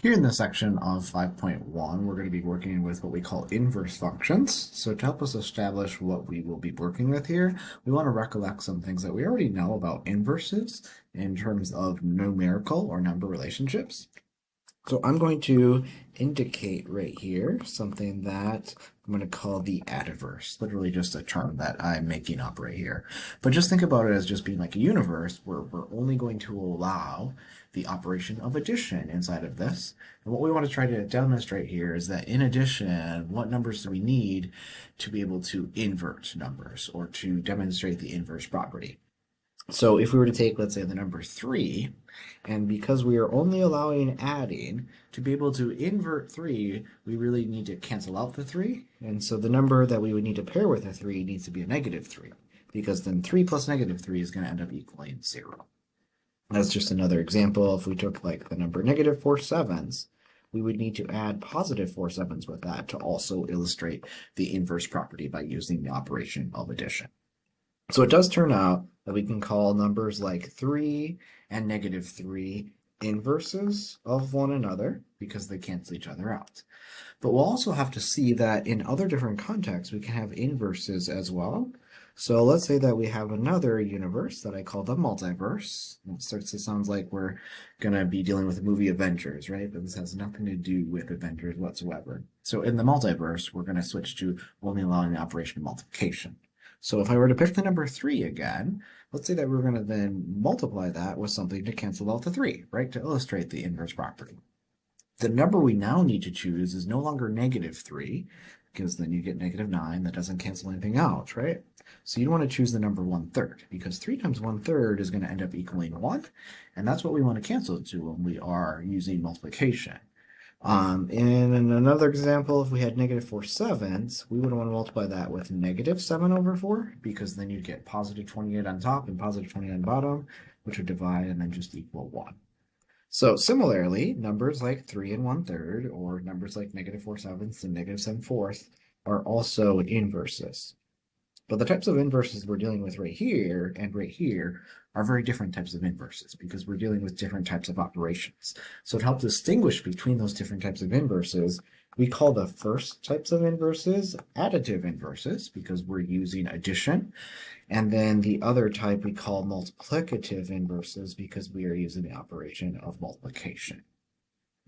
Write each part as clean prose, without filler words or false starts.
Here in this section of 5.1, we're going to be working with what we call inverse functions. So to help us establish what we will be working with here, we want to recollect some things that we already know about inverses in terms of numerical or number relationships. So I'm going to indicate right here something that I'm going to call the adverse, literally just a term that I'm making up right here. But just think about it as just being like a universe where we're only going to allow the operation of addition inside of this. And what we want to try to demonstrate here is that in addition, what numbers do we need to be able to invert numbers or to demonstrate the inverse property? So if we were to take, let's say, the number 3, and because we are only allowing adding, to be able to invert 3, we really need to cancel out the 3. And so the number that we would need to pair with a 3 needs to be a negative 3, because then 3 plus negative 3 is going to end up equaling 0. That's just another example. If we took like the number negative 4 sevenths, we would need to add positive 4 sevenths with that to also illustrate the inverse property by using the operation of addition. So it does turn out that we can call numbers like 3 and negative 3 inverses of one another because they cancel each other out. But we'll also have to see that in other different contexts, we can have inverses as well. So let's say that we have another universe that I call the multiverse. It starts to sound like we're going to be dealing with the movie Avengers, right? But this has nothing to do with Avengers whatsoever. So in the multiverse, we're going to switch to only allowing the operation of multiplication. So if I were to pick the number 3 again, let's say that we're going to then multiply that with something to cancel out the 3, right? To illustrate the inverse property. The number we now need to choose is no longer negative 3, because then you get negative 9. That doesn't cancel anything out, right? So you want to choose the number 1/3, because 3 times 1/3 is going to end up equaling 1, and that's what we want to cancel it to when we are using multiplication. In another example, if we had negative 4 sevenths, we would want to multiply that with negative 7 over 4, because then you'd get positive 28 on top and positive 28 on bottom, which would divide and then just equal 1. So similarly, numbers like 3 and 1/3, or numbers like negative 4 sevenths and negative 7 fourths, are also inverses. But the types of inverses we're dealing with right here and right here are very different types of inverses because we're dealing with different types of operations. So to help distinguish between those different types of inverses, we call the first types of inverses additive inverses because we're using addition. And then the other type we call multiplicative inverses because we are using the operation of multiplication.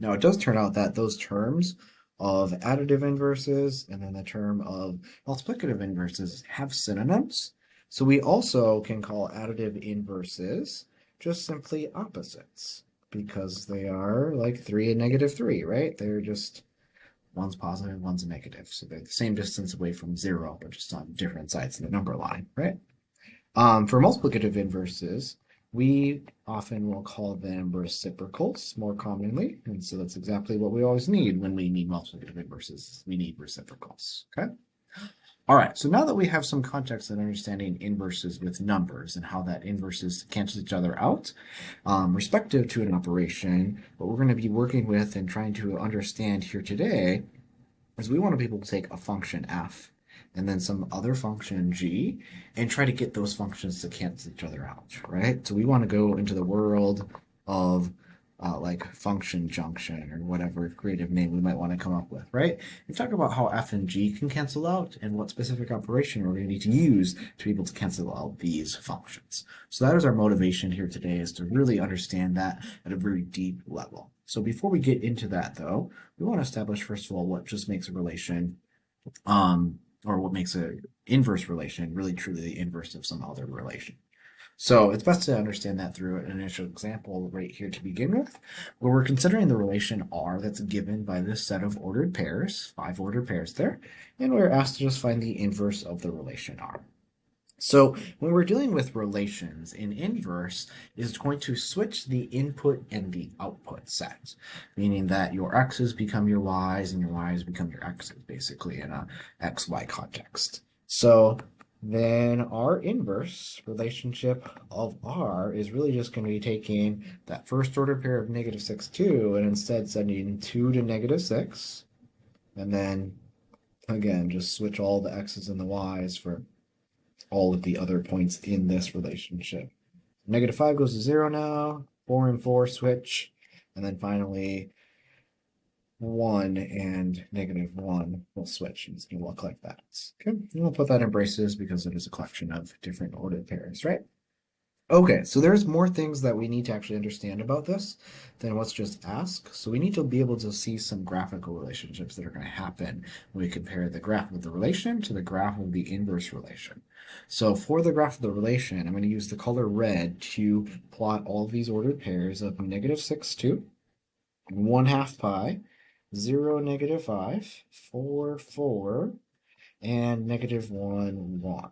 Now, it does turn out that those terms of additive inverses and then the term of multiplicative inverses have synonyms. So we also can call additive inverses just simply opposites because they are like 3 and negative 3, right? They're just one's positive, one's a negative. So they're the same distance away from 0, but just on different sides of the number line, right? For multiplicative inverses, we often will call them reciprocals more commonly. And so that's exactly what we always need when we need multiplicative inverses. We need reciprocals. Okay? All right, so now that we have some context in understanding inverses with numbers and how that inverses cancel each other out, respective to an operation, what we're going to be working with and trying to understand here today is we want to be able to take a function f and then some other function g and try to get those functions to cancel each other out, right? So we want to go into the world of like function junction or whatever creative name we might want to come up with, right? And talk about how f and g can cancel out and what specific operation we're going to need to use to be able to cancel out these functions. So that is our motivation here today, is to really understand that at a very deep level. So before we get into that, though, we want to establish, first of all, what just makes a relation, or what makes an inverse relation really truly the inverse of some other relation. So it's best to understand that through an initial example right here to begin with, where we're considering the relation R that's given by this set of ordered pairs, 5 ordered pairs there, and we're asked to just find the inverse of the relation R. So when we're dealing with relations, an inverse is going to switch the input and the output set, meaning that your x's become your y's and your y's become your x's, basically in a xy context. So then our inverse relationship of R is really just going to be taking that first order pair of negative 6, 2, and instead sending 2 to negative 6, and then again, just switch all the x's and the y's for all of the other points in this relationship. Negative 5 goes to 0 now, 4 and 4 switch, and then finally 1 and -1 will switch, and it's going to look like that. Okay, and we'll put that in braces because it is a collection of different ordered pairs, right? Okay, so there's more things that we need to actually understand about this than what's just asked. So we need to be able to see some graphical relationships that are going to happen when we compare the graph of the relation to the graph of the inverse relation. So for the graph of the relation, I'm going to use the color red to plot all of these ordered pairs of -6, 2, 1/2 pi, 0, -5, 4, 4, and -1, 1.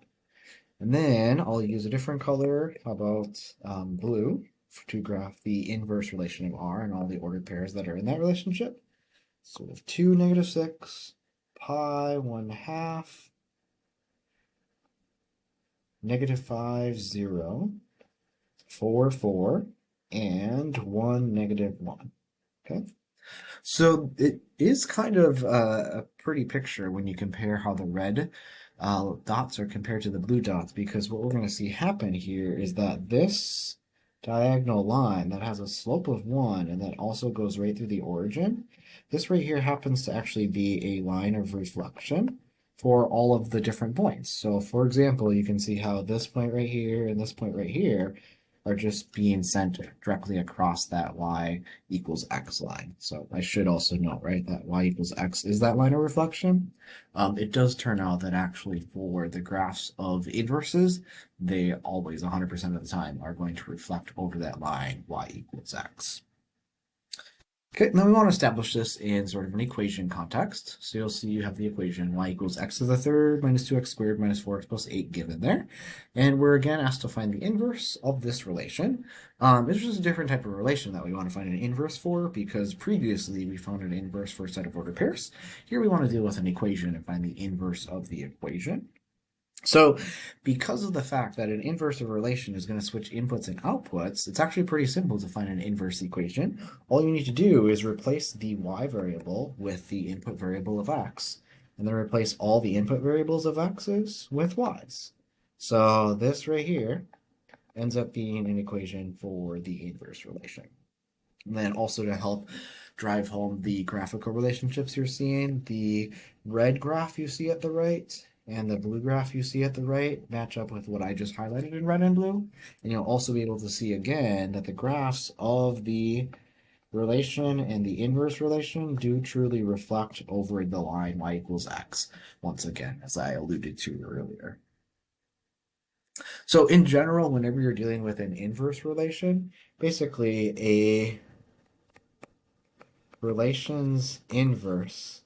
And then I'll use a different color, how about blue, to graph the inverse relation of R and all the ordered pairs that are in that relationship. So we have 2, -6, pi, 1/2, -5, 0, 4, 4, and 1, -1. Okay. So it is kind of a pretty picture when you compare how the red dots are compared to the blue dots, because what we're going to see happen here is that this diagonal line that has a slope of 1 and that also goes right through the origin, this right here happens to actually be a line of reflection for all of the different points. So for example, you can see how this point right here and this point right here are just being sent directly across that y equals x line. So I should also note, right, that y equals x is that line of reflection. It does turn out that actually for the graphs of inverses, they always 100% of the time are going to reflect over that line y equals x. Okay, now we want to establish this in sort of an equation context. So you'll see you have the equation y equals x to the third minus 2x squared minus 4x plus 8 given there. And we're again asked to find the inverse of this relation. It's just a different type of relation that we want to find an inverse for, because previously we found an inverse for a set of ordered pairs. Here we want to deal with an equation and find the inverse of the equation. So because of the fact that an inverse of a relation is going to switch inputs and outputs, it's actually pretty simple to find an inverse equation. All you need to do is replace the y variable with the input variable of x, and then replace all the input variables of x's with y's. So this right here ends up being an equation for the inverse relation. And then also to help drive home the graphical relationships you're seeing, the red graph you see at the right and the blue graph you see at the right match up with what I just highlighted in red and blue. And you'll also be able to see again that the graphs of the relation and the inverse relation do truly reflect over the line y equals x, once again, as I alluded to earlier. So in general, whenever you're dealing with an inverse relation, basically a relation's inverse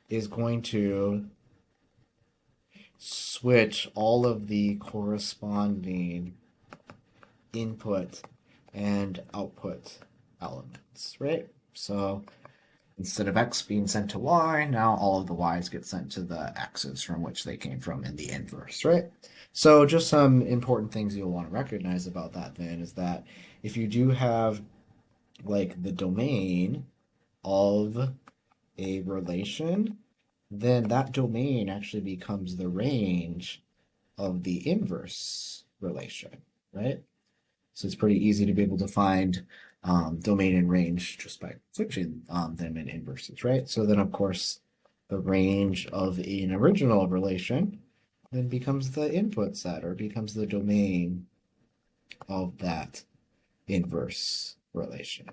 is going to switch all of the corresponding input and output elements, right? So instead of x being sent to y, now all of the y's get sent to the x's from which they came from in the inverse, right? So just some important things you'll want to recognize about that then is that if you do have like the domain of a relation, then that domain actually becomes the range of the inverse relation, right? So it's pretty easy to be able to find domain and range just by switching them in inverses, right? So then, of course, the range of an original relation then becomes the input set or becomes the domain of that inverse relation.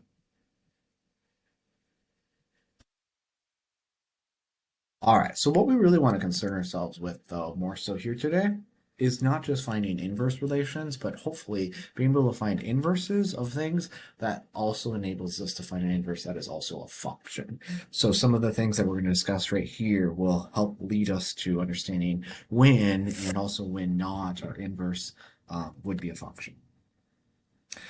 All right, so what we really want to concern ourselves with, though, more so here today, is not just finding inverse relations, but hopefully being able to find inverses of things that also enables us to find an inverse that is also a function. So some of the things that we're going to discuss right here will help lead us to understanding when and also when not our inverse would be a function.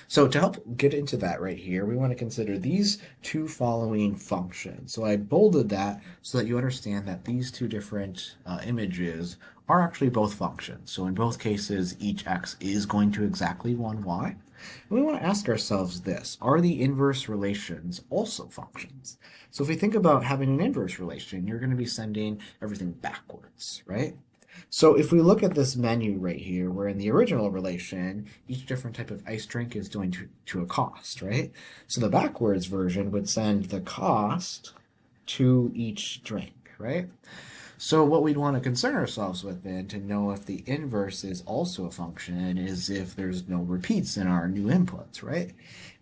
So to help get into that right here, we want to consider these two following functions. So I bolded that so that you understand that these two different images are actually both functions. So in both cases, each x is going to exactly 1y. And we want to ask ourselves this: are the inverse relations also functions? So if we think about having an inverse relation, you're going to be sending everything backwards, right? So if we look at this menu right here, where in the original relation, each different type of ice drink is going to a cost, right? So the backwards version would send the cost to each drink, right? So what we'd want to concern ourselves with then to know if the inverse is also a function is if there's no repeats in our new inputs, right?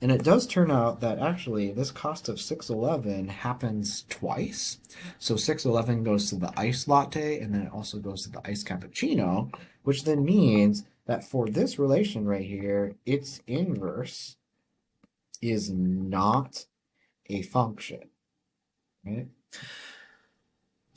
And it does turn out that actually this cost of 611 happens twice. So 611 goes to the iced latte and then it also goes to the iced cappuccino, which then means that for this relation right here, its inverse is not a function, right?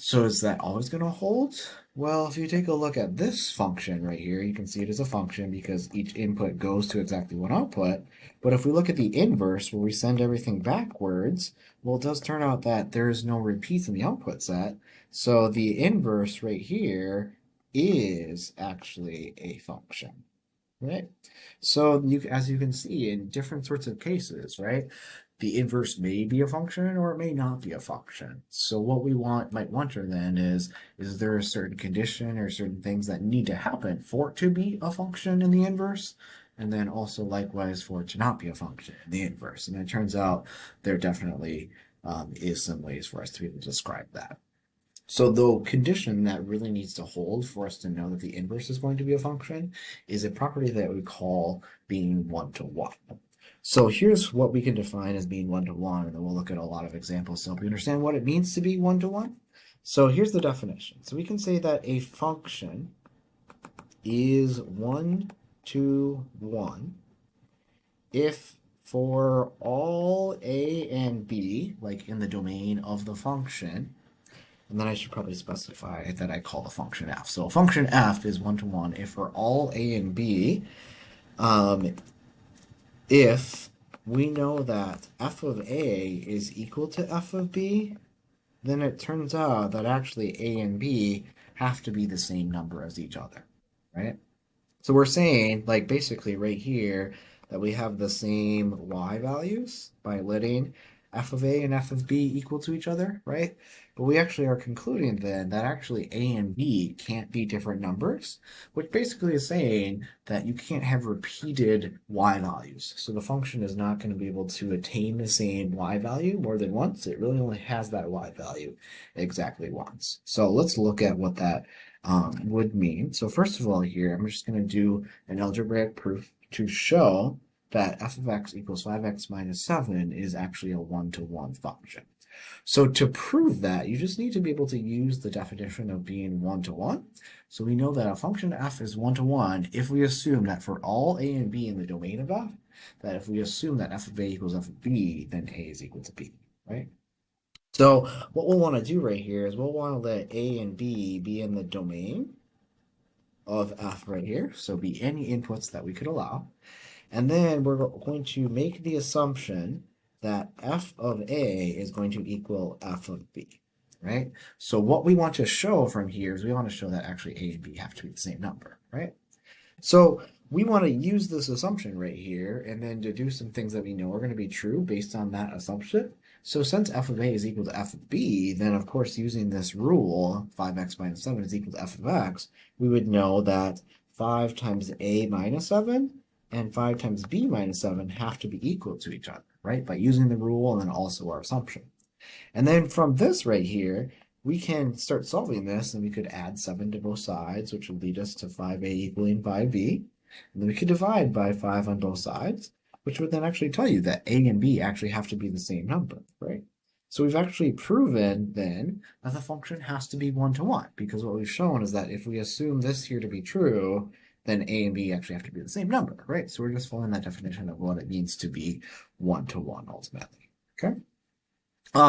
So is that always going to hold? Well, if you take a look at this function right here, you can see it as a function because each input goes to exactly one output. But if we look at the inverse, where we send everything backwards, well, it does turn out that there's no repeats in the output set. So the inverse right here is actually a function, right? So as you can see in different sorts of cases, right? The inverse may be a function or it may not be a function. So what we might wonder then is there a certain condition or certain things that need to happen for it to be a function in the inverse? And then also likewise for it to not be a function in the inverse. And it turns out there definitely is some ways for us to be able to describe that. So the condition that really needs to hold for us to know that the inverse is going to be a function is a property that we call being one-to-one. So here's what we can define as being one-to-one, and then we'll look at a lot of examples so we understand what it means to be one-to-one. So here's the definition. So we can say that a function is one-to-one if for all a and b, like in the domain of the function, and then I should probably specify that I call the function f. So function f is one-to-one if for all a and b, if we know that f of a is equal to f of b, then it turns out that actually a and b have to be the same number as each other, right? So we're saying, like basically right here, that we have the same y values by letting f of a and f of b equal to each other, right? But we actually are concluding then that actually a and b can't be different numbers, which basically is saying that you can't have repeated y values. So the function is not going to be able to attain the same y value more than once. It really only has that y value exactly once. So let's look at what that would mean. So first of all here, I'm just going to do an algebraic proof to show that f of x equals 5x minus 7 is actually a one-to-one function. So to prove that, you just need to be able to use the definition of being one-to-one. So we know that a function f is one-to-one if we assume that for all a and b in the domain of f, that if we assume that f of a equals f of b, then a is equal to b, right? So what we'll want to do right here is we'll want to let a and b be in the domain of f right here. So be any inputs that we could allow. And then we're going to make the assumption that f of a is going to equal f of b, right? So what we want to show from here is we want to show that actually a and b have to be the same number, right? So we want to use this assumption right here and then deduce some things that we know are going to be true based on that assumption. So since f of a is equal to f of b, then of course using this rule, 5x minus 7 is equal to f of x, we would know that 5 times a minus 7 and 5 times b minus 7 have to be equal to each other, right? By using the rule and then also our assumption. And then from this right here, we can start solving this and we could add 7 to both sides, which would lead us to 5a equaling 5b. And then we could divide by 5 on both sides, which would then actually tell you that a and b actually have to be the same number, right? So we've actually proven then that the function has to be one-to-one, because what we've shown is that if we assume this here to be true, then a and b actually have to be the same number, right? So we're just following that definition of what it means to be one-to-one ultimately, okay?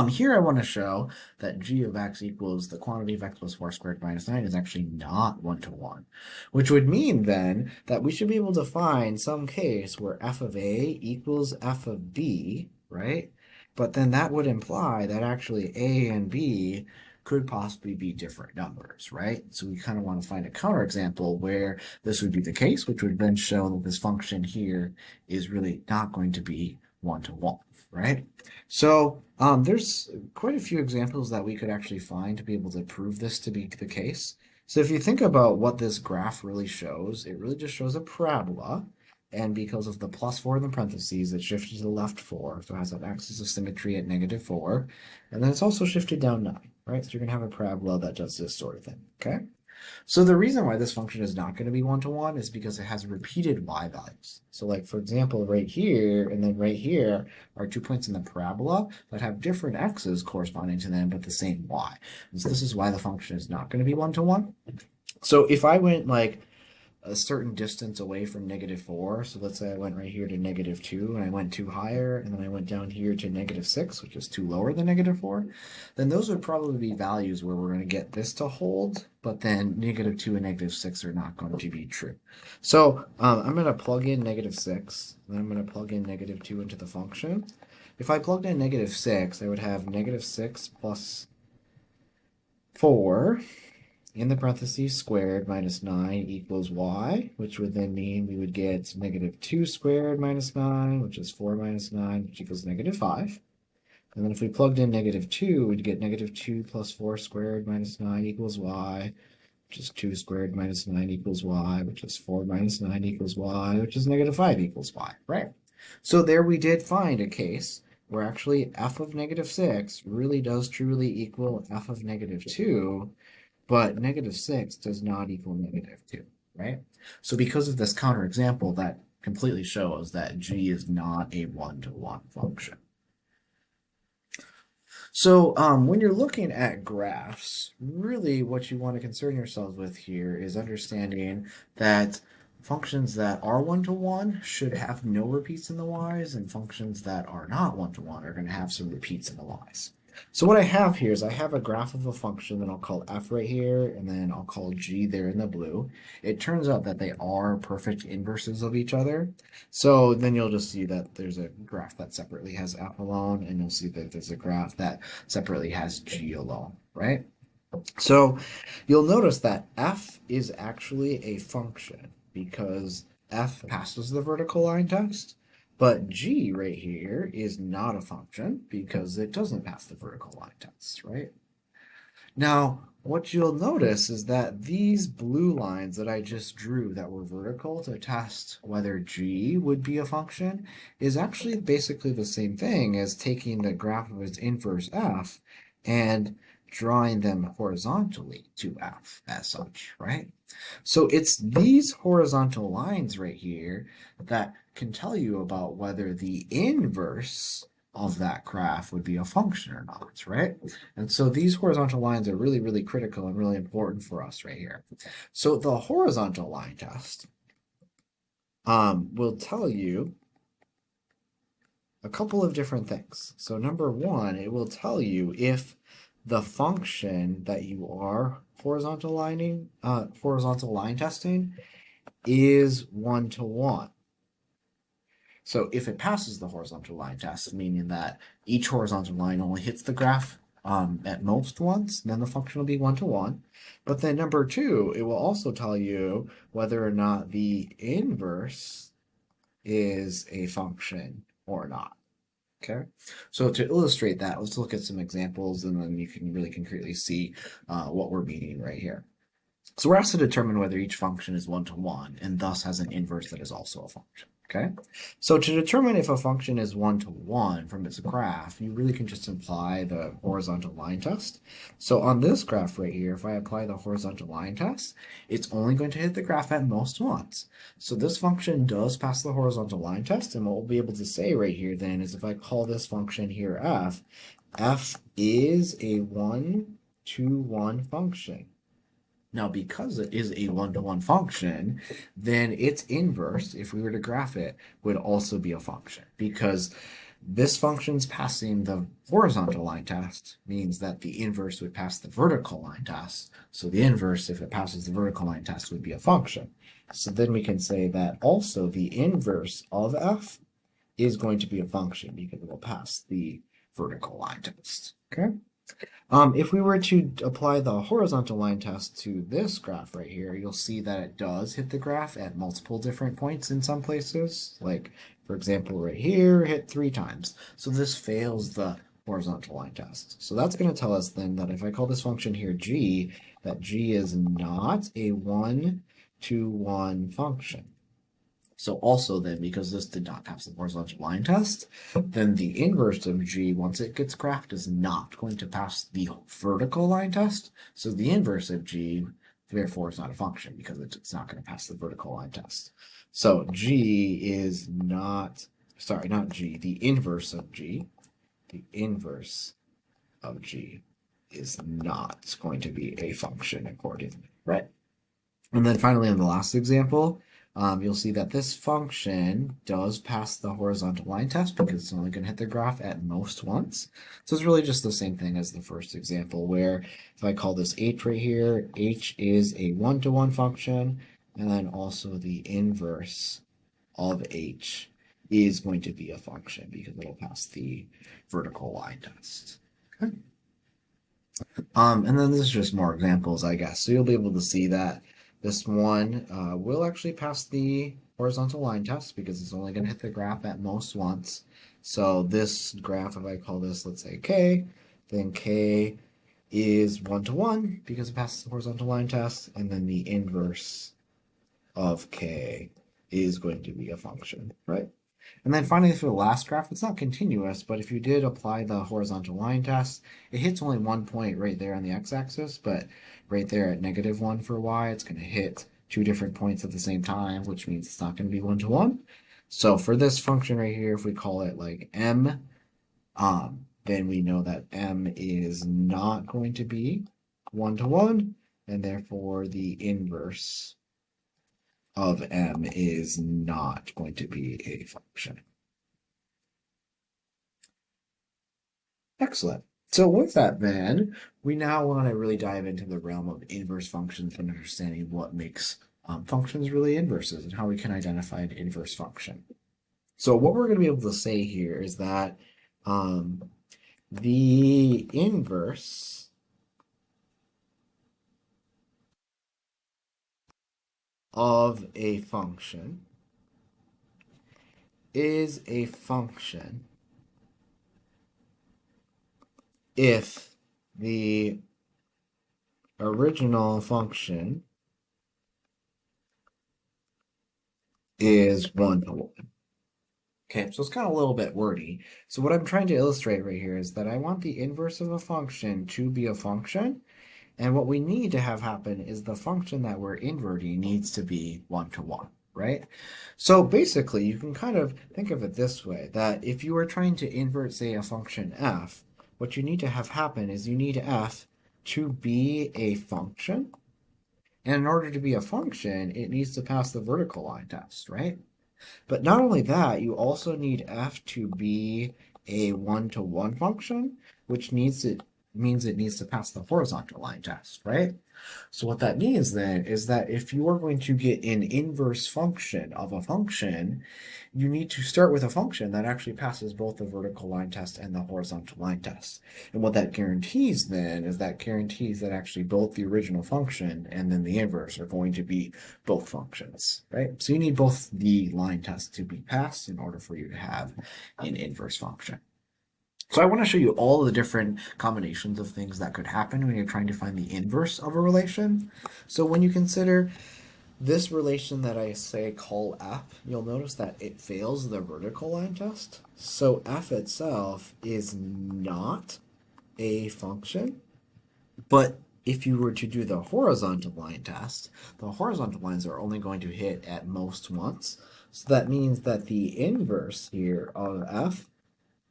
Here I want to show that g of x equals the quantity of x plus 4 squared minus 9 is actually not one-to-one, which would mean then that we should be able to find some case where f of a equals f of b, right? But then that would imply that actually a and b could possibly be different numbers, right? So we kind of want to find a counterexample where this would be the case, which would then show that this function here is really not going to be one-to-one, right? So there's quite a few examples that we could actually find to be able to prove this to be the case. So if you think about what this graph really shows, it really just shows a parabola. And because of the plus 4 in the parentheses, it's shifted to the left 4. So it has an axis of symmetry at -4. And then it's also shifted down 9, right? So you're going to have a parabola that does this sort of thing, okay? So the reason why this function is not going to be one-to-one is because it has repeated y values. So like, for example, right here and then right here are 2 points in the parabola that have different x's corresponding to them, but the same y. And so this is why the function is not going to be one-to-one. So if I went like a certain distance away from -4, so let's say I went right here to -2 and I went 2 higher, and then I went down here to -6, which is 2 lower than -4, then those would probably be values where we're going to get this to hold, but then -2 and -6 are not going to be true. So I'm going to plug in -6, and then I'm going to plug in -2 into the function. If I plugged in -6, I would have -6 plus 4 in the parentheses squared minus 9 equals y, which would then mean we would get -2 squared minus 9, which is 4 minus 9, which equals -5. And then if we plugged in -2, we'd get -2 plus 4 squared minus 9 equals y, which is 2 squared minus 9 equals y, which is 4 minus 9 equals y, which is -5 equals y, right? So there we did find a case where actually f of -6 really does truly equal f of -2, but -6 does not equal -2, right? So because of this counterexample, that completely shows that g is not a one-to-one function. So when you're looking at graphs, really what you want to concern yourselves with here is understanding that functions that are one-to-one should have no repeats in the y's, and functions that are not one-to-one are going to have some repeats in the y's. So what I have here is I have a graph of a function that I'll call f right here, and then I'll call g there in the blue. It turns out that they are perfect inverses of each other. So then you'll just see that there's a graph that separately has f alone, and you'll see that there's a graph that separately has g alone, right? So you'll notice that f is actually a function because f passes the vertical line test. But g right here is not a function because it doesn't pass the vertical line test, right? Now, what you'll notice is that these blue lines that I just drew that were vertical to test whether g would be a function is actually basically the same thing as taking the graph of its inverse f and drawing them horizontally to f as such, right? So it's these horizontal lines right here that can tell you about whether the inverse of that graph would be a function or not, right? And so these horizontal lines are really, really critical and really important for us right here. So the horizontal line test will tell you a couple of different things. So number one, it will tell you if the function that you are horizontal line testing is one-to-one. So if it passes the horizontal line test, meaning that each horizontal line only hits the graph at most once, then the function will be one-to-one. But then number two, it will also tell you whether or not the inverse is a function or not. Okay, so to illustrate that, let's look at some examples, and then you can really concretely see what we're meaning right here. So we're asked to determine whether each function is one-to-one, and thus has an inverse that is also a function. Okay, so to determine if a function is one-to-one from its graph, you really can just apply the horizontal line test. So on this graph right here, if I apply the horizontal line test, it's only going to hit the graph at most once. So this function does pass the horizontal line test, and what we'll be able to say right here then is if I call this function here f is a one-to-one function. Now, because it is a one-to-one function, then its inverse, if we were to graph it, would also be a function, because this function's passing the horizontal line test means that the inverse would pass the vertical line test. So the inverse, if it passes the vertical line test, would be a function. So then we can say that also the inverse of f is going to be a function because it will pass the vertical line test. Okay? If we were to apply the horizontal line test to this graph right here, you'll see that it does hit the graph at multiple different points in some places. Like, for example, right here, hit 3 times. So this fails the horizontal line test. So that's going to tell us then that if I call this function here g, that g is not a 1-to-1 function. So also then, because this did not pass the horizontal line test, then the inverse of g, once it gets graphed, is not going to pass the vertical line test. So the inverse of g, therefore, is not a function because it's not going to pass the vertical line test. So g is not, sorry, not g, the inverse of g is not going to be a function accordingly, right? And then finally, in the last example, you'll see that this function does pass the horizontal line test because it's only going to hit the graph at most once. So it's really just the same thing as the first example, where if I call this h right here, h is a 1-to-1 function, and then also the inverse of h is going to be a function because it'll pass the vertical line test. Okay. And then this is just more examples, I guess. So you'll be able to see that this one will actually pass the horizontal line test because it's only going to hit the graph at most once. So this graph, if I call this, let's say k, then k is 1-to-1 because it passes the horizontal line test, and then the inverse of k is going to be a function, right? And then finally, for the last graph, it's not continuous, but if you did apply the horizontal line test, it hits only one point right there on the x-axis, but right there at -1 for y, it's going to hit two different points at the same time, which means it's not going to be 1-to-1. So for this function right here, if we call it like m, then we know that m is not going to be 1-to-1, and therefore the inverse of m is not going to be a function. Excellent. So with that, then, we now want to really dive into the realm of inverse functions and understanding what makes functions really inverses and how we can identify an inverse function. So what we're going to be able to say here is that the inverse of a function is a function if the original function is 1-to-1. Okay, so it's kind of a little bit wordy. So what I'm trying to illustrate right here is that I want the inverse of a function to be a function, and what we need to have happen is the function that we're inverting needs to be 1-to-1, right? So basically, you can kind of think of it this way, that if you were trying to invert, say, a function f, what you need to have happen is you need f to be a function, and in order to be a function, it needs to pass the vertical line test, right? But not only that, you also need f to be a 1-to-1 function, which means it needs to pass the horizontal line test, right? So what that means then is that if you are going to get an inverse function of a function, you need to start with a function that actually passes both the vertical line test and the horizontal line test. And what that guarantees then is that guarantees that actually both the original function and then the inverse are going to be both functions, right? So you need both the line test to be passed in order for you to have an inverse function. So I want to show you all the different combinations of things that could happen when you're trying to find the inverse of a relation. So when you consider this relation that I say call f, you'll notice that it fails the vertical line test. So f itself is not a function, but if you were to do the horizontal line test, the horizontal lines are only going to hit at most once. So that means that the inverse here of f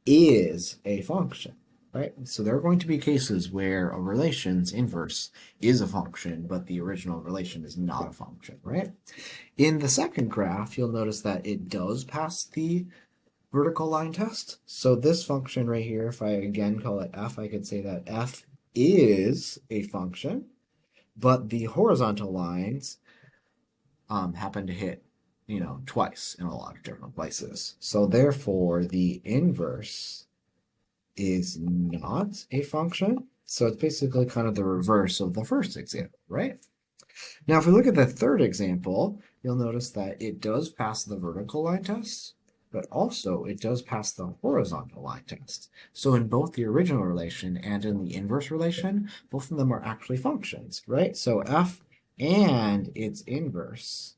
is a function, right? So there are going to be cases where a relation's inverse is a function, but the original relation is not a function, right? In the second graph, you'll notice that it does pass the vertical line test. So this function right here, if I again call it f, I could say that f is a function, but the horizontal lines happen to hit twice in a lot of different places. So therefore, the inverse is not a function. So it's basically kind of the reverse of the first example, right? Now, if we look at the third example, you'll notice that it does pass the vertical line test, but also it does pass the horizontal line test. So in both the original relation and in the inverse relation, both of them are actually functions, right? So f and its inverse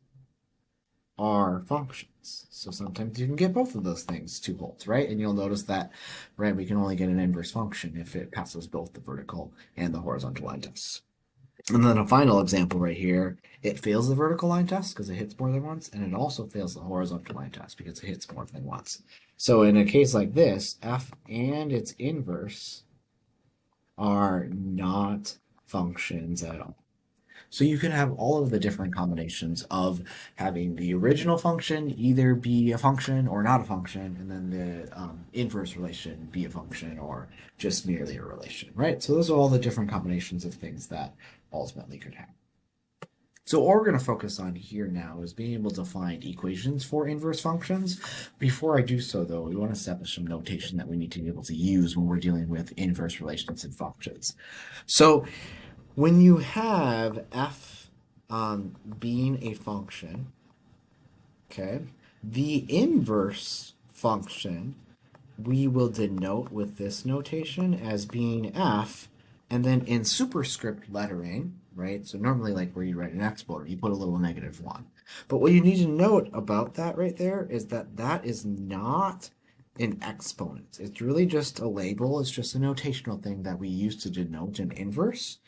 are functions. So sometimes you can get both of those things to hold, right? And you'll notice that, right, we can only get an inverse function if it passes both the vertical and the horizontal line tests. And then a final example right here, it fails the vertical line test because it hits more than once, and it also fails the horizontal line test because it hits more than once. So in a case like this, f and its inverse are not functions at all. So you can have all of the different combinations of having the original function either be a function or not a function, and then the inverse relation be a function or just merely a relation, right? So those are all the different combinations of things that ultimately could happen. So what we're going to focus on here now is being able to find equations for inverse functions. Before I do so, though, we want to establish some notation that we need to be able to use when we're dealing with inverse relations and functions. So when you have f being a function, okay, the inverse function we will denote with this notation as being f, and then in superscript lettering, right? So normally, like where you write an exponent, you put a little -1. But what you need to note about that right there is that that is not an exponent. It's really just a label. It's just a notational thing that we use to denote an inverse.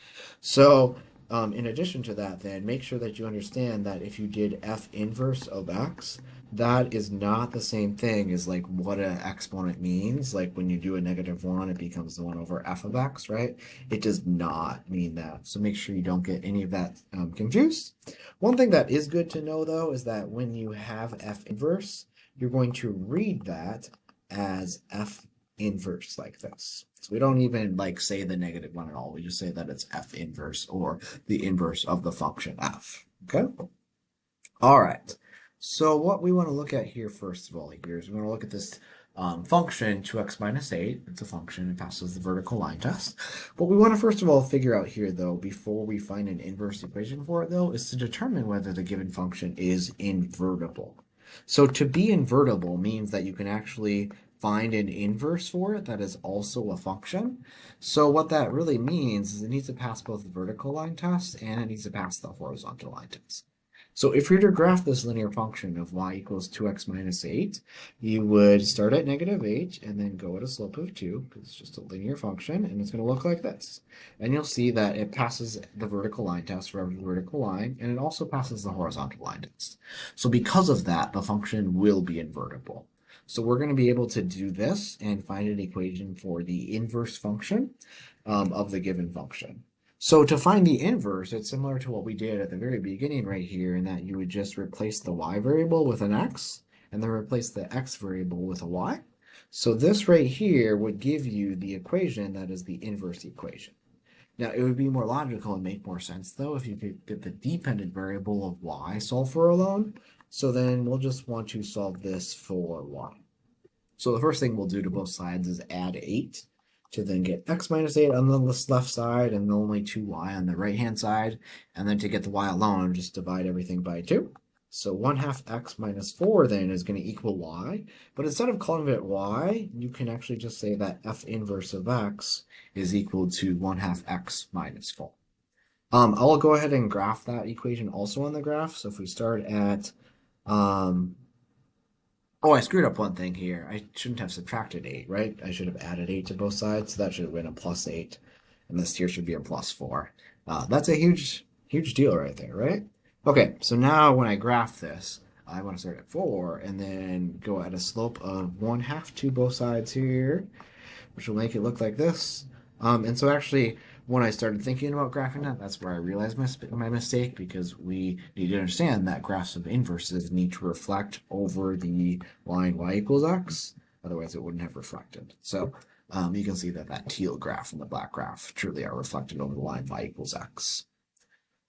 So in addition to that, then make sure that you understand that if you did f inverse of x, that is not the same thing as like what an exponent means. Like when you do a -1, it becomes the 1 over f of x, right? It does not mean that. So make sure you don't get any of that confused. One thing that is good to know though is that when you have f inverse, you're going to read that as f inverse like this. So we don't even like say the -1 at all. We just say that it's f inverse or the inverse of the function f. Okay? All right. So what we want to look at here first of all here is we want to look at this function 2x minus 8. It's a function. It passes the vertical line test. What we want to first of all figure out here though before we find an inverse equation for it though is to determine whether the given function is invertible. So to be invertible means that you can actually find an inverse for it that is also a function. So what that really means is it needs to pass both the vertical line test and it needs to pass the horizontal line test. So if you were to graph this linear function of y equals 2x minus 8, you would start at -8 and then go at a slope of 2, because it's just a linear function, and it's going to look like this. And you'll see that it passes the vertical line test for every vertical line, and it also passes the horizontal line test. So because of that, the function will be invertible. So we're going to be able to do this and find an equation for the inverse function of the given function. So to find the inverse, it's similar to what we did at the very beginning right here, in that you would just replace the y variable with an x, and then replace the x variable with a y. So this right here would give you the equation that is the inverse equation. Now, it would be more logical and make more sense, though, if you could get the dependent variable of y solved for alone. So then we'll just want to solve this for y. So the first thing we'll do to both sides is add 8 to then get x minus 8 on the left side and only 2y on the right-hand side. And then to get the y alone, just divide everything by 2. So 1/2 x minus 4 then is going to equal y. But instead of calling it y, you can actually just say that f inverse of x is equal to 1/2 x minus 4. I'll go ahead and graph that equation also on the graph. So if we start at oh, I screwed up one thing here. I shouldn't have subtracted 8, right? I should have added 8 to both sides, so that should have been a plus 8. And this here should be a plus 4. That's a huge deal right there, right? Okay, so now when I graph this, I want to start at 4 and then go at a slope of 1/2 to both sides here, which will make it look like this. And so actually, when I started thinking about graphing that, that's where I realized my mistake, because we need to understand that graphs of inverses need to reflect over the line y equals x. Otherwise, it wouldn't have reflected. So you can see that that teal graph and the black graph truly are reflected over the line y equals x.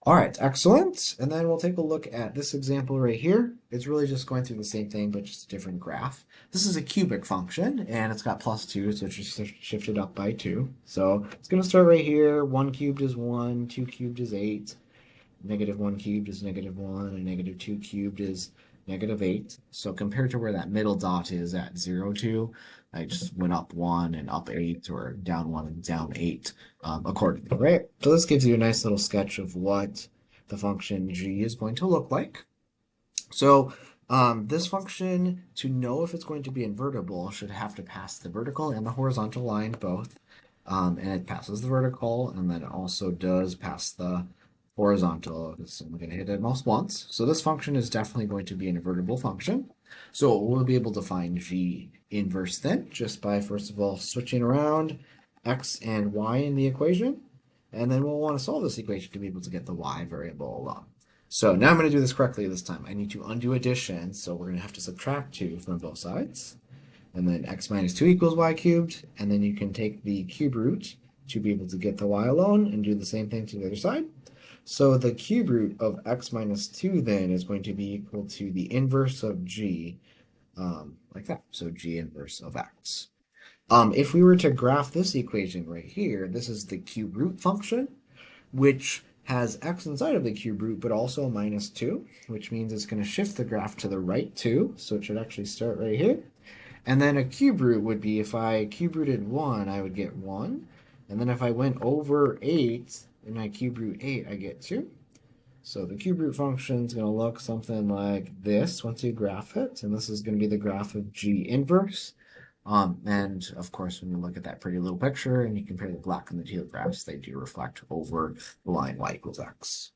All right, excellent. And then we'll take a look at this example right here. It's really just going through the same thing, but just a different graph. This is a cubic function, and it's got +2, so it's just shifted up by 2. So it's going to start right here. 1 cubed is 1, 2 cubed is 8, -1 cubed is -1, and -2 cubed is -8. So compared to where that middle dot is at 0, 2, I just went up 1 and up 8, or down 1 and down 8 accordingly, right? So this gives you a nice little sketch of what the function g is going to look like. So this function, to know if it's going to be invertible, should have to pass the vertical and the horizontal line both. And it passes the vertical, and then it also does pass the horizontal. So I'm going to hit it most once. So this function is definitely going to be an invertible function. So we'll be able to find g inverse then, just by, first of all, switching around x and y in the equation. And then we'll want to solve this equation to be able to get the y variable alone. So now I'm going to do this correctly this time. I need to undo addition, so we're going to have to subtract 2 from both sides. And then x minus 2 equals y cubed, and then you can take the cube root to be able to get the y alone and do the same thing to the other side. So the cube root of x minus 2 then is going to be equal to the inverse of g, like that. So g inverse of x. If we were to graph this equation right here, this is the cube root function, which has x inside of the cube root, but also minus 2, which means it's going to shift the graph to the right 2, so it should actually start right here. And then a cube root would be, if I cube rooted 1, I would get 1. And then if I went over 8, and I cube root 8, I get 2. So the cube root function is going to look something like this once you graph it. And this is going to be the graph of g inverse. And of course, when you look at that pretty little picture and you compare the black and the teal graphs, they do reflect over the line y equals x.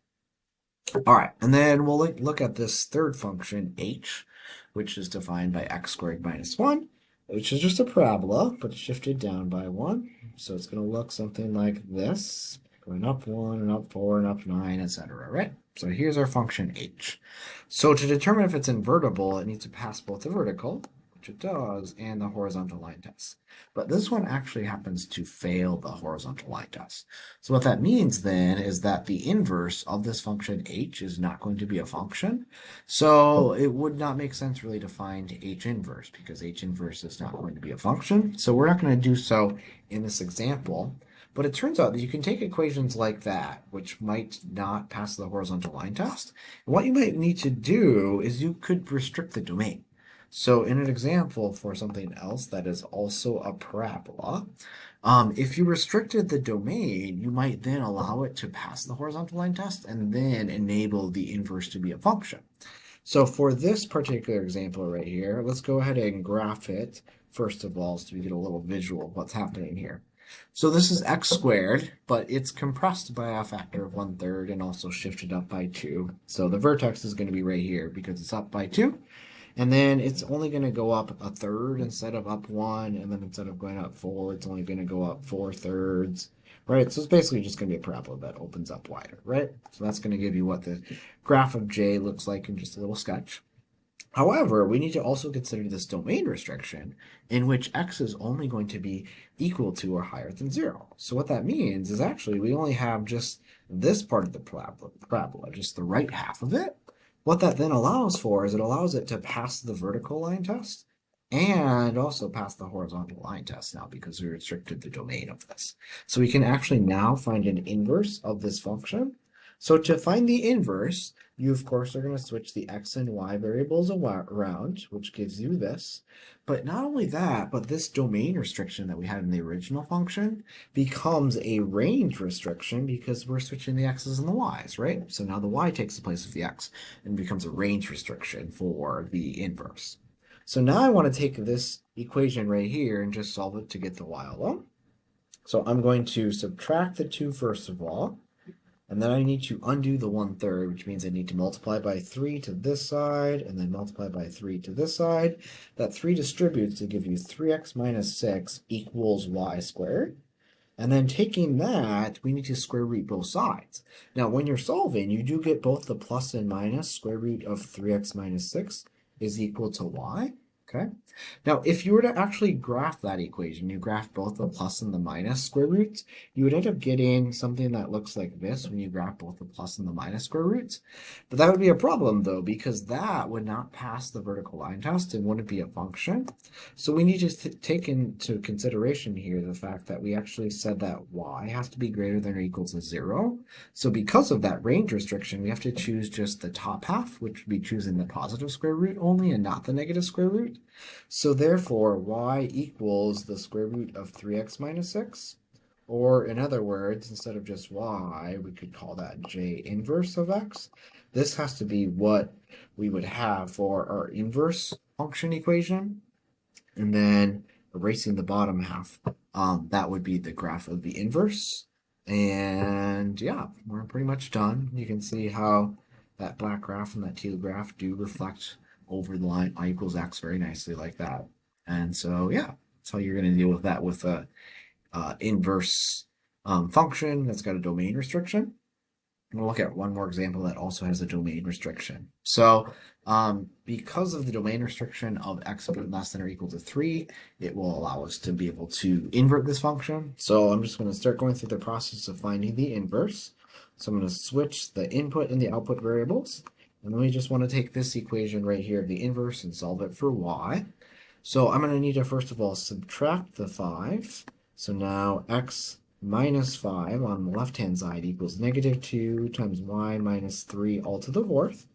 All right, and then we'll look at this third function, h, which is defined by x squared minus 1, which is just a parabola, but shifted down by 1. So it's going to look something like this, going up 1 and up 4 and up 9, etc., right? So here's our function h. So to determine if it's invertible, it needs to pass both the vertical, which it does, and the horizontal line test. But this one actually happens to fail the horizontal line test. So what that means then is that the inverse of this function h is not going to be a function. So it would not make sense really to find h inverse, because h inverse is not going to be a function. So we're not going to do so in this example. But it turns out that you can take equations like that, which might not pass the horizontal line test. And what you might need to do is you could restrict the domain. So in an example for something else that is also a parabola, if you restricted the domain, you might then allow it to pass the horizontal line test and then enable the inverse to be a function. So for this particular example right here, let's go ahead and graph it first of all so we get a little visual of what's happening here. So this is x squared, but it's compressed by a factor of 1/3 and also shifted up by 2. So the vertex is going to be right here because it's up by 2. And then it's only going to go up 1/3 instead of up 1. And then instead of going up 4, it's only going to go up 4/3. Right? So it's basically just going to be a parabola that opens up wider. Right? So that's going to give you what the graph of J looks like in just a little sketch. However, we need to also consider this domain restriction in which x is only going to be equal to or higher than 0. So what that means is actually we only have just this part of the parabola, just the right half of it. What that then allows for is it allows it to pass the vertical line test and also pass the horizontal line test now because we restricted the domain of this. So we can actually now find an inverse of this function. So to find the inverse, you of course are going to switch the x and y variables around, which gives you this. But not only that, but this domain restriction that we had in the original function becomes a range restriction because we're switching the x's and the y's, right? So now the y takes the place of the x and becomes a range restriction for the inverse. So now I want to take this equation right here and just solve it to get the y alone. So I'm going to subtract the 2 first of all. And then I need to undo the 1/3, which means I need to multiply by 3 to this side, and then multiply by 3 to this side. That 3 distributes to give you 3x minus 6 equals y squared. And then taking that, we need to square root both sides. Now, when you're solving, you do get both the plus and minus. Square root of 3x minus 6 is equal to y. Okay. Now, if you were to actually graph that equation, you graph both the plus and the minus square roots, you would end up getting something that looks like this when you graph both the plus and the minus square roots. But that would be a problem though, because that would not pass the vertical line test and wouldn't be a function. So we need to take into consideration here the fact that we actually said that y has to be greater than or equal to 0. So because of that range restriction, we have to choose just the top half, which would be choosing the positive square root only and not the negative square root. So therefore, y equals the square root of 3x minus 6. Or in other words, instead of just y, we could call that j inverse of x. This has to be what we would have for our inverse function equation. And then erasing the bottom half, that would be the graph of the inverse. And yeah, we're pretty much done. You can see how that black graph and that teal graph do reflect over the line y equals x very nicely like that. And so yeah, that's how you're going to deal with that with a inverse function that's got a domain restriction. We'll look at one more example that also has a domain restriction. So because of the domain restriction of x being less than or equal to 3, it will allow us to be able to invert this function. So I'm just going to start going through the process of finding the inverse. So I'm going to switch the input and the output variables. And then we just want to take this equation right here of the inverse and solve it for y. So I'm going to need to first of all subtract the 5. So now x minus 5 on the left-hand side equals negative 2 times y minus 3 all to the fourth.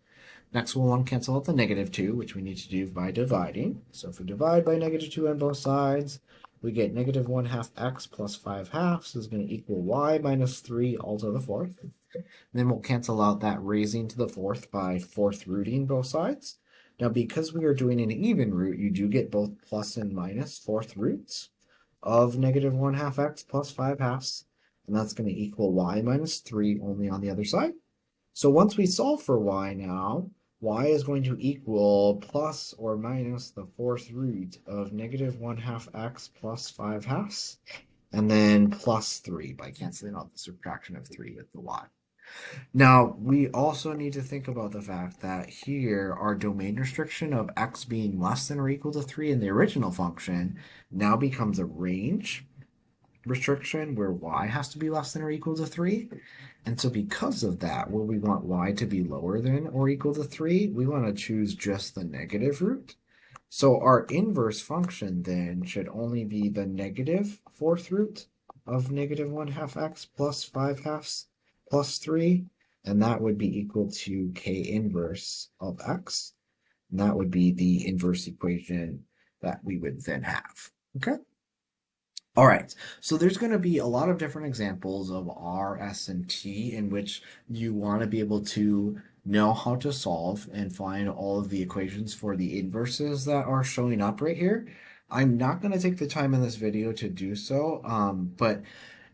Next, we'll want to cancel out the negative 2, which we need to do by dividing. So if we divide by negative 2 on both sides, we get negative 1/2 x plus 5 halves is going to equal y minus 3 all to the fourth. And then we'll cancel out that raising to the fourth by fourth rooting both sides. Now, because we are doing an even root, you do get both plus and minus fourth roots of negative 1/2 x plus 5 halves, and that's going to equal y minus 3 only on the other side. So once we solve for y now, y is going to equal plus or minus the fourth root of negative 1/2 x plus 5 halves, and then plus 3 by canceling out the subtraction of 3 with the y. Now, we also need to think about the fact that here our domain restriction of x being less than or equal to 3 in the original function now becomes a range restriction where y has to be less than or equal to 3. And so because of that, where we want y to be lower than or equal to 3, we want to choose just the negative root. So our inverse function then should only be the negative fourth root of negative 1/2 x plus 5 halves plus 3, and that would be equal to k inverse of x. And that would be the inverse equation that we would then have. Okay? All right, so there's going to be a lot of different examples of R, S, and T in which you want to be able to know how to solve and find all of the equations for the inverses that are showing up right here. I'm not going to take the time in this video to do so, but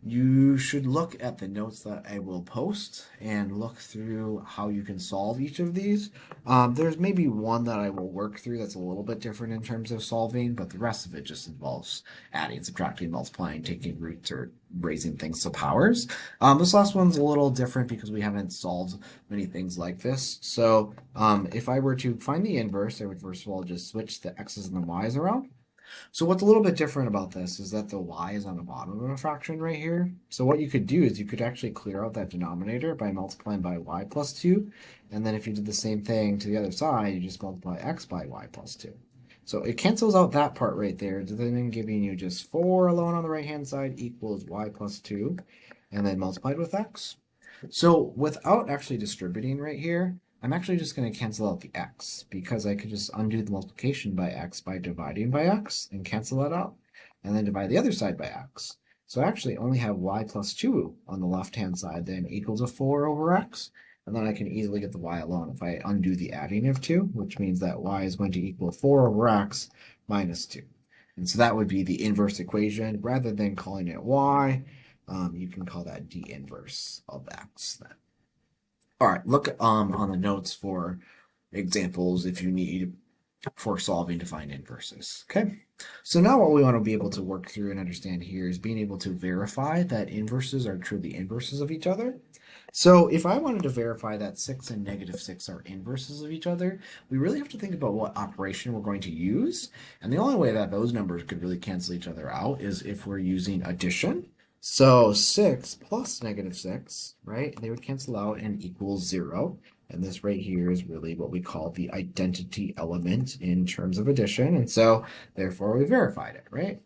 you should look at the notes that I will post and look through how you can solve each of these. There's maybe one that I will work through that's a little bit different in terms of solving, but the rest of it just involves adding, subtracting, multiplying, taking roots, or raising things to powers. This last one's a little different because we haven't solved many things like this. So if I were to find the inverse, I would first of all just switch the x's and the y's around. So what's a little bit different about this is that the y is on the bottom of a fraction right here. So what you could do is you could actually clear out that denominator by multiplying by y plus 2. And then if you did the same thing to the other side, you just multiply x by y plus 2. So it cancels out that part right there, then giving you just 4 alone on the right-hand side equals y plus 2, and then multiplied with x. So without actually distributing right here, I'm actually just going to cancel out the x because I could just undo the multiplication by x by dividing by x and cancel that out, and then divide the other side by x. So I actually only have y plus 2 on the left-hand side then equals a 4 over x, and then I can easily get the y alone if I undo the adding of 2, which means that y is going to equal 4 over x minus 2. And so that would be the inverse equation. Rather than calling it y, you can call that d inverse of x then. All right, look on the notes for examples if you need for solving to find inverses. Okay, so now what we want to be able to work through and understand here is being able to verify that inverses are truly inverses of each other. So if I wanted to verify that 6 and -6 are inverses of each other, we really have to think about what operation we're going to use. And the only way that those numbers could really cancel each other out is if we're using addition. So 6 plus -6, right? They would cancel out and equal 0. And this right here is really what we call the identity element in terms of addition. And so therefore we verified it, right?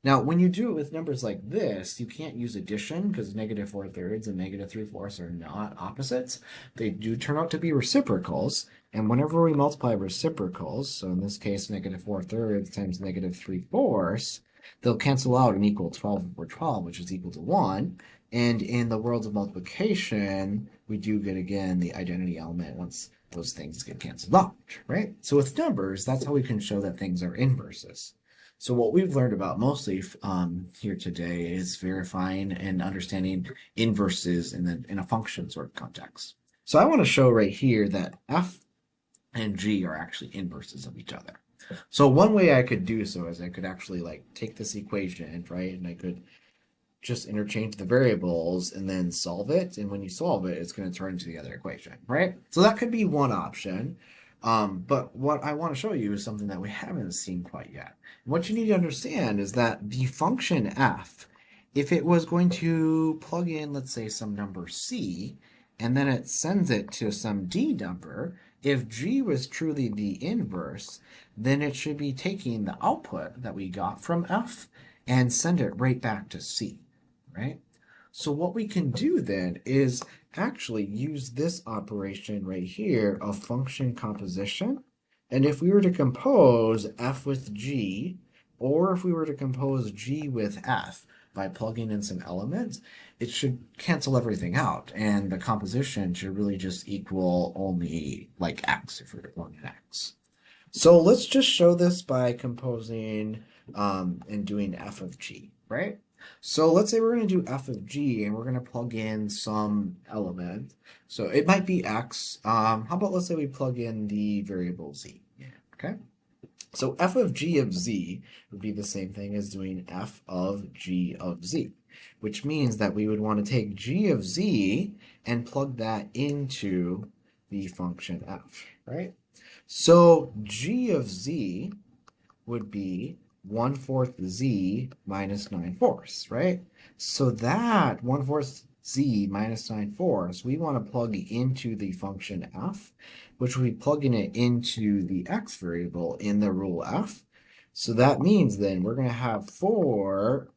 Now, when you do it with numbers like this, you can't use addition because -4/3 and -3/4 are not opposites. They do turn out to be reciprocals. And whenever we multiply reciprocals, so in this case, -4/3 times -3/4, they'll cancel out and equal 12 over 12, which is equal to 1. And in the world of multiplication, we do get, again, the identity element once those things get canceled out, right? So with numbers, that's how we can show that things are inverses. So what we've learned about mostly here today is verifying and understanding inverses in a function sort of context. So I want to show right here that f and g are actually inverses of each other. So one way I could do so is I could actually like take this equation, right, and I could just interchange the variables and then solve it. And when you solve it, it's going to turn into the other equation, right? So that could be one option. But what I want to show you is something that we haven't seen quite yet. What you need to understand is that the function f, if it was going to plug in, let's say, some number c, and then it sends it to some d number, if g was truly the inverse, then it should be taking the output that we got from f and send it right back to c, right? So what we can do then is actually use this operation right here of function composition. And if we were to compose f with g, or if we were to compose g with f by plugging in some elements, it should cancel everything out. And the composition should really just equal only like x if we were to plug in x. So let's just show this by composing and doing f of g, right? So let's say we're going to do f of g and we're going to plug in some element. So it might be x. How about let's say we plug in the variable z. Yeah, okay. So f of g of z would be the same thing as doing f of g of z, which means that we would want to take g of z and plug that into the function f, right? So g of z would be 1/4 z minus 9/4, right? So that 1/4 z minus 9/4, we want to plug into the function f, which will be plugging it into the x variable in the rule f. So that means then we're going to have 4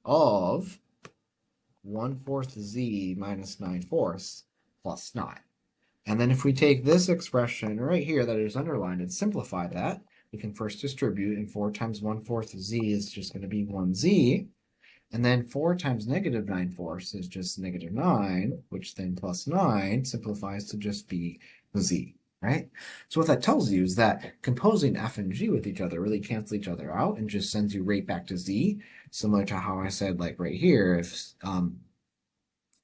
of 1/4 z minus 9/4 plus 9. And then if we take this expression right here that is underlined and simplify that, we can first distribute, and 4 times 1/4 z is just going to be 1z. And then 4 times -9/4 is just -9, which then plus 9 simplifies to just be z, right? So what that tells you is that composing f and g with each other really cancel each other out and just sends you right back to z, similar to how I said like right here,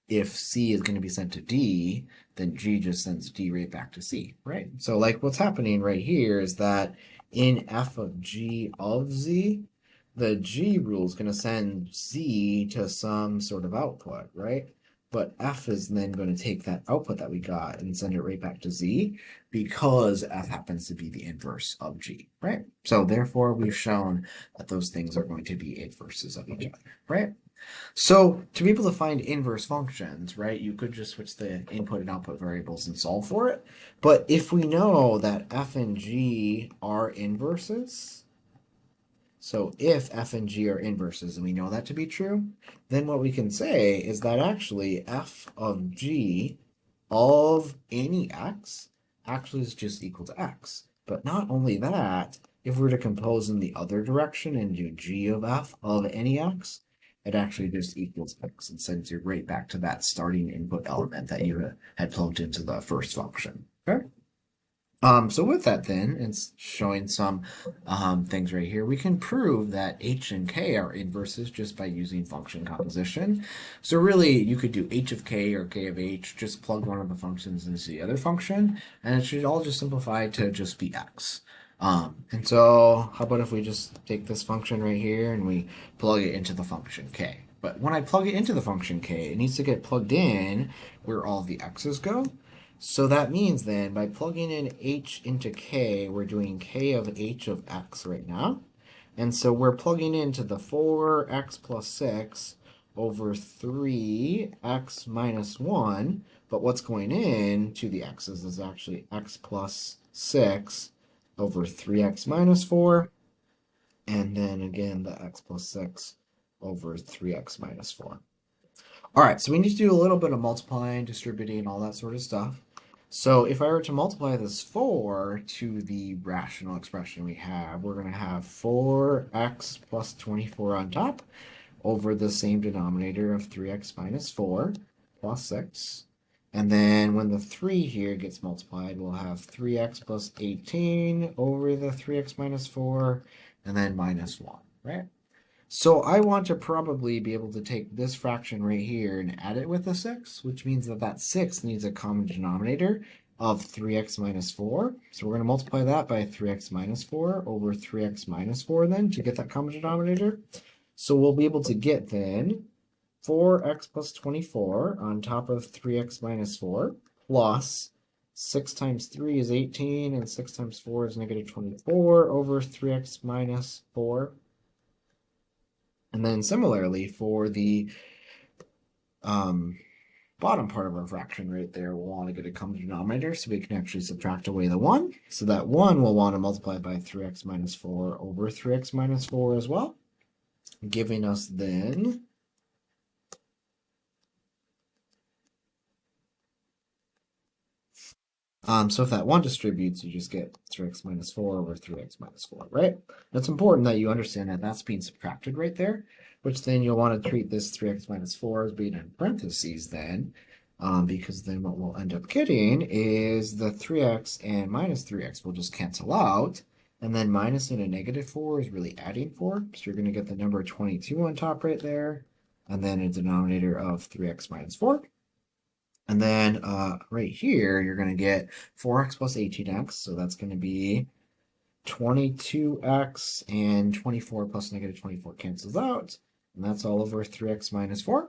if C is going to be sent to D, then G just sends D right back to C, right? So like what's happening right here is that in f of G of Z, the G rule is going to send Z to some sort of output, right? But f is then going to take that output that we got and send it right back to Z because f happens to be the inverse of G, right? So therefore we've shown that those things are going to be inverses of each other, right? So to be able to find inverse functions, right, you could just switch the input and output variables and solve for it. But if we know that f and g are inverses, so if f and g are inverses and we know that to be true, then what we can say is that actually f of g of any x actually is just equal to x. But not only that, if we were to compose in the other direction and do g of f of any x, it actually just equals x and sends you right back to that starting input element that you had plugged into the first function. Okay. So with that then, it's showing some things right here. We can prove that h and k are inverses just by using function composition. So really, you could do h of k or k of h, just plug one of the functions into the other function, and it should all just simplify to just be x. And so how about if we just take this function right here and we plug it into the function k? But when I plug it into the function k, it needs to get plugged in where all the x's go. So that means then by plugging in h into k, we're doing k of h of x right now. And so we're plugging into the 4x plus 6 over 3x minus 1. But what's going in to the x's is actually x plus 6 over 3x minus 4. And then again, the x plus 6 over 3x minus 4. All right, so we need to do a little bit of multiplying, distributing, all that sort of stuff. So if I were to multiply this 4 to the rational expression we have, we're going to have 4x plus 24 on top over the same denominator of 3x minus 4 plus 6. And then when the 3 here gets multiplied, we'll have 3x plus 18 over the 3x minus 4, and then minus 1, right? So I want to probably be able to take this fraction right here and add it with a 6, which means that that 6 needs a common denominator of 3x minus 4. So we're going to multiply that by 3x minus 4 over 3x minus 4 then to get that common denominator. So we'll be able to get then 4x plus 24 on top of 3x minus 4 plus 6 times 3 is 18 and 6 times 4 is negative 24 over 3x minus 4. And then similarly for the bottom part of our fraction right there, we'll want to get a common denominator so we can actually subtract away the 1. So that 1 we'll want to multiply by 3x minus 4 over 3x minus 4 as well, giving us then so if that 1 distributes, you just get 3x minus 4 over 3x minus 4, right? That's important that you understand that that's being subtracted right there, which then you'll want to treat this 3x minus 4 as being in parentheses then, because then what we'll end up getting is the 3x and minus 3x will just cancel out, and then minus and a negative 4 is really adding 4, so you're going to get the number 22 on top right there, and then a denominator of 3x minus 4. And then right here, you're going to get 4x plus 18x. So that's going to be 22x, and 24 plus negative 24 cancels out. And that's all over 3x minus 4.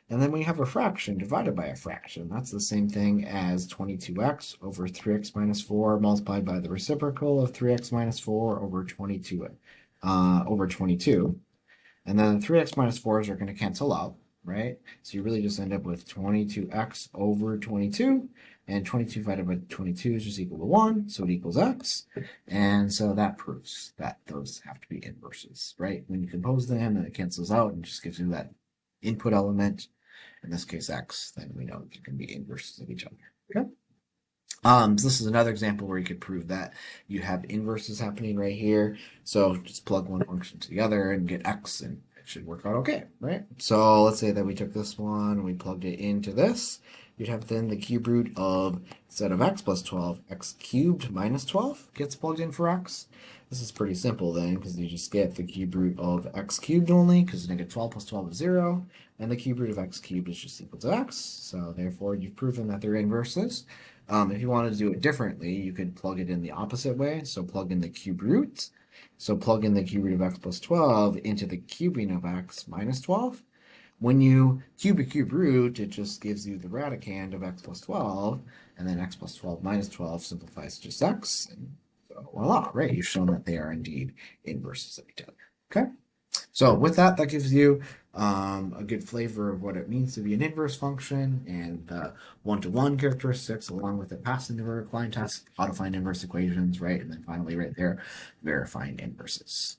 And then we have a fraction divided by a fraction. That's the same thing as 22x over 3x minus 4 multiplied by the reciprocal of 3x minus 4 over 22. And then 3x minus 4s are going to cancel out, right? So you really just end up with 22x over 22, and 22 divided by 22 is just equal to 1, so it equals x. And so that proves that those have to be inverses, right? When you compose them, then it cancels out and just gives you that input element, in this case x, then we know they can be inverses of each other, okay? So this is another example where you could prove that you have inverses happening right here. So just plug one function to the other and get x, and it should work out okay, right? So let's say that we took this one and we plugged it into this. You'd have then the cube root of, instead of x plus 12, x cubed minus 12 gets plugged in for x. This is pretty simple then, because you just get the cube root of x cubed only, because negative 12 plus 12 is 0, and the cube root of x cubed is just equal to x. So therefore, you've proven that they're inverses. If you wanted to do it differently, you could plug it in the opposite way. So plug in the cube root. So plug in the cube root of x plus 12 into the cubing of x minus 12. When you cube a cube root, it just gives you the radicand of x plus 12, and then x plus 12 minus 12 simplifies to just x. And so voila, right? You've shown that they are indeed inverses of each other. Okay? So with that, that gives you a good flavor of what it means to be an inverse function and the one-to-one characteristics, along with it passing the Rivers-Klein test, how to find inverse equations, right? And then finally right there, verifying inverses.